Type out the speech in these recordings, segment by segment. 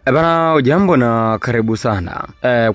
Bana, ujambo na karibu sana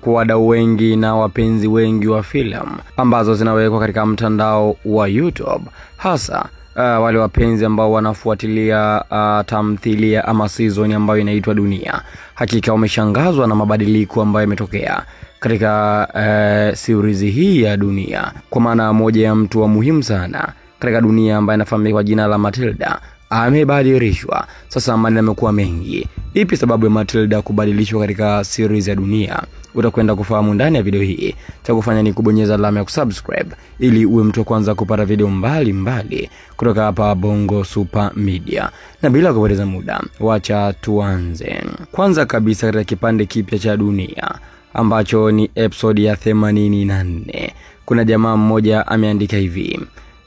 kwa wadau wengi na wapenzi wengi wa filamu ambazo zinawekwa katika mtandao wa YouTube, hasa wale wapenzi ambao wanafuatilia tamthilia ama season ambayo inaitwa Dunia. Hakika wameshangazwa na mabadiliko ambayo yametokea katika series hii ya Dunia, kwa maana moja ya mtu wa muhimu sana katika dunia ambaye anafahamika kwa jina la Matilda amebadilishwa. Sasa maneno yamekuwa mengi. Ipi sababu ya Matilda kubadilishwa katika series ya Dunia? Utakwenda kufahamu ndani ya video hii. Cha kufanya ni kubonyeza alama ya kusubscribe ili uwe mtu wa kwanza kupata video mbali kutoka hapa Bongo Super Media. Na bila kupoteza muda, wacha tuanze. Kwanza kabisa, katika kipande kipya cha Dunia ambacho ni episode ya 84, kuna jamaa mmoja ameandika hivi: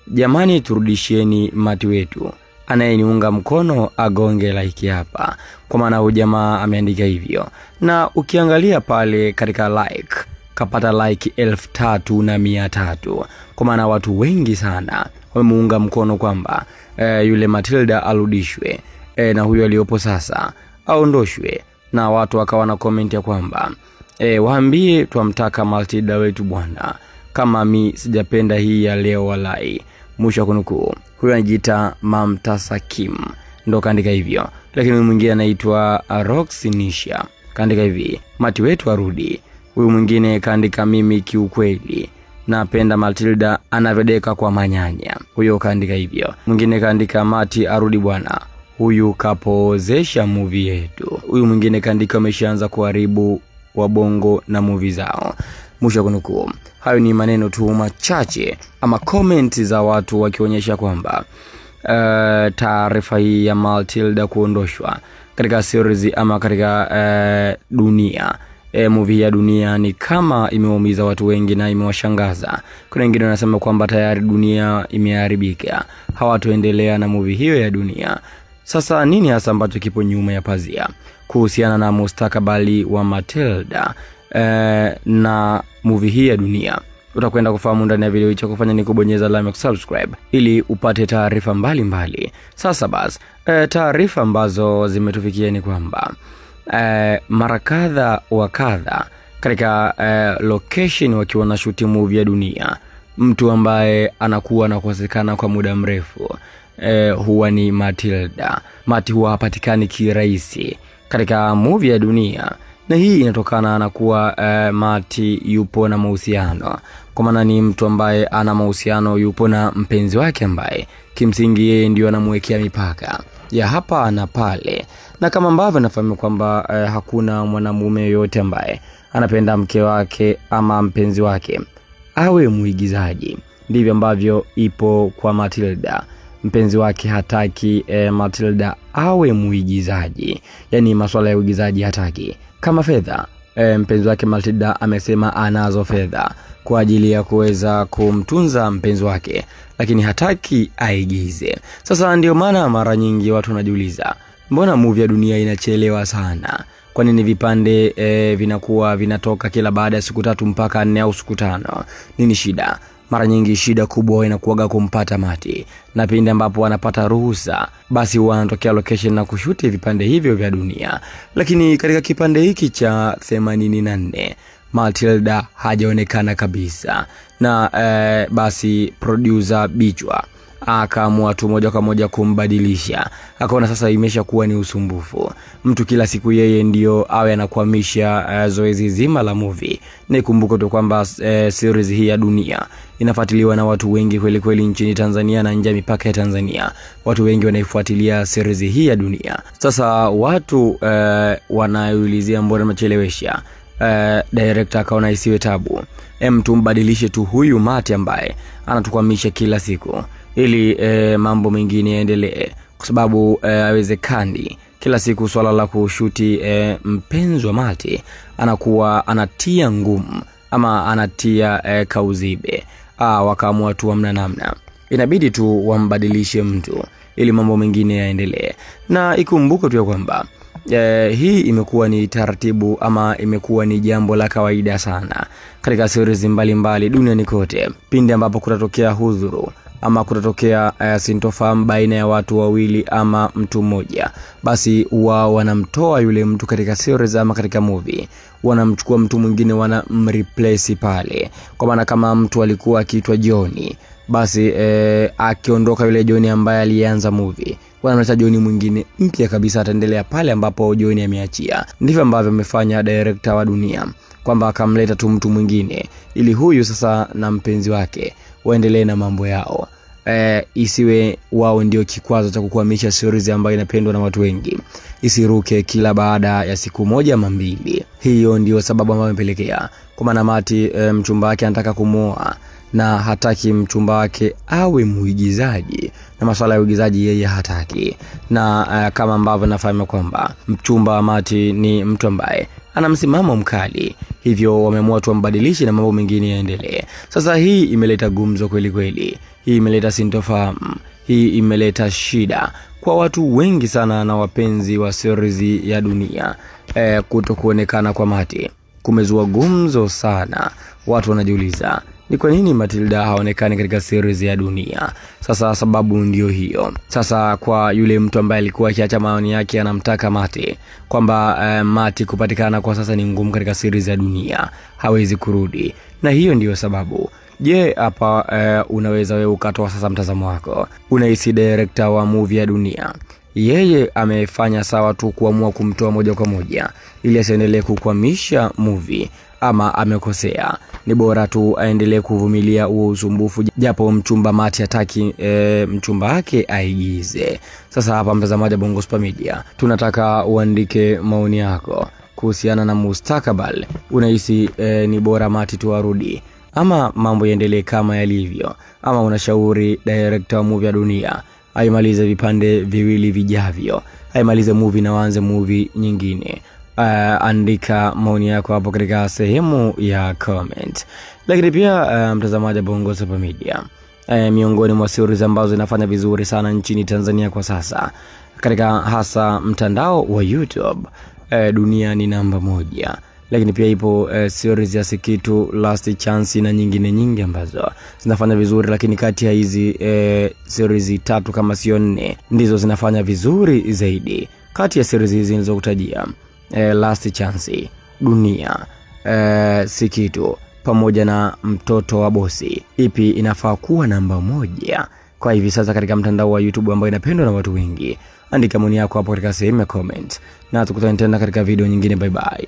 jamani, turudishieni Mati wetu, anayeniunga mkono agonge like hapa. Kwa maana huyu jamaa ameandika hivyo, na ukiangalia pale katika like kapata like 3,300. Kwa maana watu wengi sana wamemuunga mkono kwamba yule Matilda arudishwe, na huyo aliyopo sasa aondoshwe. Na watu wakawa na comment ya kwamba waambie tuamtaka Matilda wetu bwana, kama mi sijapenda hii ya leo walai. Mwisho kunukuu. Huyo anajiita Mamtasa Kim ndo kaandika hivyo. Lakini mwingine anaitwa Roxy Nisha kaandika hivi: Mati wetu arudi. Huyu mwingine kaandika mimi kiukweli napenda Matilda anavedeka kwa manyanya. Huyo kaandika hivyo. Mwingine kaandika Mati arudi bwana, huyu kapozesha movie yetu. Huyu mwingine kaandika ameshaanza kuharibu wabongo na movie zao. Mwisho kunukuu. Hayo ni maneno tu machache ama comment za watu wakionyesha kwamba taarifa hii ya Matilda kuondoshwa katika series ama katika Dunia, movie ya Dunia, ni kama imeumiza watu wengi na imewashangaza. Kuna wengine wanasema kwamba tayari Dunia imeharibika, hawatoendelea na movie hiyo ya Dunia. Sasa nini hasa ambacho kipo nyuma ya pazia kuhusiana na mustakabali wa Matilda na movie hii ya Dunia? Utakwenda kufahamu ndani ya video hii. Cha kufanya ni kubonyeza alama ya subscribe ili upate taarifa mbalimbali. Sasa basi, taarifa ambazo zimetufikia ni kwamba mara kadha wa kadha katika location wakiwa na shoot movie ya Dunia, mtu ambaye anakuwa anakosekana kwa muda mrefu huwa ni Matilda. Mati huwa hapatikani kirahisi katika movie ya Dunia, na hii inatokana na kuwa Mati yupo na mahusiano. Kwa maana ni mtu ambaye ana mahusiano, yupo na mpenzi wake ambaye kimsingi yeye ndio anamwekea mipaka ya hapa na pale. Na kama ambavyo nafahamu kwamba hakuna mwanamume yote ambaye anapenda mke wake ama mpenzi wake awe muigizaji, ndivyo ambavyo ipo kwa Matilda. Mpenzi wake hataki Matilda awe muigizaji, yani masuala ya uigizaji hataki. Kama fedha, mpenzi wake Matilda amesema anazo fedha kwa ajili ya kuweza kumtunza mpenzi wake, lakini hataki aigize. Sasa ndio maana mara nyingi watu wanajiuliza, mbona movie ya Dunia inachelewa sana? Kwa nini vipande vinakuwa vinatoka kila baada ya siku 3 mpaka 4 au siku 5? Nini shida? Mara nyingi shida kubwa inakuwa kumpata Mati, na pindi ambapo wanapata ruhusa basi wanatokea location na kushuti vipande hivyo vya Dunia. Lakini katika kipande hiki cha 84 Matilda hajaonekana kabisa, na basi producer Bichwa akaamua tu moja kwa moja kumbadilisha. Akaona sasa imeshakuwa ni usumbufu, mtu kila siku yeye ndio awe anakwamisha zoezi zima la movie. Nikumbuke tu kwamba series hii ya Dunia inafuatiliwa na watu wengi kweli nchini Tanzania na nje ya mipaka ya Tanzania. Watu wengi wanaifuatilia series hii ya Dunia. Sasa watu wanaulizia mbona machelewesha. Director akaona isiwe tabu, mtu mbadilishe tu huyu Mati ambaye anatukwamisha kila siku ili mambo mengine yaendelee, kwa sababu haiwezekani kila siku swala la kushuti mpenzi wa Mati anakuwa anatia ngumu ama anatia kauzibe. Wakaamua tu hamna namna, inabidi tu wambadilishe mtu ili mambo mengine yaendelee. Na ikumbuke tu kwamba hii imekuwa ni taratibu ama imekuwa ni jambo la kawaida sana katika series mbalimbali duniani kote. Pindi ambapo kutatokea hudhuru ama kutatokea sintofahamu baina ya watu wawili ama mtu mmoja, basi wao wanamtoa yule mtu katika series ama katika movie, wanamchukua mtu mwingine, wanamreplace pale. Kwa maana kama mtu alikuwa akiitwa Johnny, basi akiondoka yule Johnny ambaye alianza movie, wanamleta Johnny mwingine mpya kabisa, ataendelea pale ambapo Johnny ameachia. Ndivyo ambavyo amefanya director wa Dunia, kwamba akamleta tu mtu mwingine ili huyu sasa na mpenzi wake waendelee na mambo yao. Isiwe wao ndio kikwazo cha kukwamisha series ambayo inapendwa na watu wengi, isiruke kila baada ya siku moja ama mbili. Hiyo ndio sababu ambayo imepelekea, kwa maana Mati mchumba wake anataka kumuoa na hataki mchumba wake awe muigizaji, na masuala ya uigizaji yeye hataki. Na kama ambavyo nafahamu kwamba mchumba wa Mati ni mtu ambaye ana msimamo mkali, hivyo wameamua tu mbadilishi na mambo mengine yaendelee. Sasa hii imeleta gumzo kweli kweli, hii imeleta sintofahamu, hii imeleta shida kwa watu wengi sana na wapenzi wa series ya Dunia. Kutokuonekana kwa Mati kumezua gumzo sana. Watu wanajiuliza ni kwa nini Matilda haonekani katika series ya Dunia. Sasa sababu ndio hiyo. Sasa kwa yule mtu ambaye alikuwa akiacha maoni yake anamtaka Mati, kwamba Mati kupatikana kwa sasa ni ngumu katika series ya Dunia, hawezi kurudi, na hiyo ndio sababu. Je, hapa unaweza wewe ukatoa sasa mtazamo wako? Unahisi director wa movie ya Dunia yeye amefanya sawa tu kuamua kumtoa moja kwa moja ili asiendelee kukwamisha movie, ama amekosea? Ni bora tu aendelee kuvumilia huo usumbufu, japo mchumba Mati hataki mchumba wake aigize. Sasa hapa mtazamaji wa Bongo Super Media, tunataka uandike maoni yako kuhusiana na mustakabali. Unahisi ni bora Mati tu arudi ama mambo yaendelee kama yalivyo, ama unashauri director wa movie ya Dunia aimalize vipande viwili vijavyo, aimalize movie na waanze movie nyingine? Andika maoni yako hapo katika sehemu ya comment. Lakini pia mtazamaji wa Bongo Super Media, miongoni mwa series ambazo zinafanya vizuri sana nchini Tanzania kwa sasa katika hasa mtandao wa YouTube, Dunia ni namba 1. Lakini pia ipo series ya Sikitu, Last Chance na nyingine nyingi ambazo zinafanya vizuri, lakini kati ya hizi series 3 kama sio 4 ndizo zinafanya vizuri zaidi. Kati ya series hizi nilizokutajia, Last Chance, Dunia, Sikitu pamoja na Mtoto wa Bosi, ipi inafaa kuwa namba 1 kwa hivi sasa katika mtandao wa YouTube ambao inapendwa na watu wengi? Andika maoni yako hapo katika sehemu ya comment, na tukutane tena katika video nyingine. Bye bye.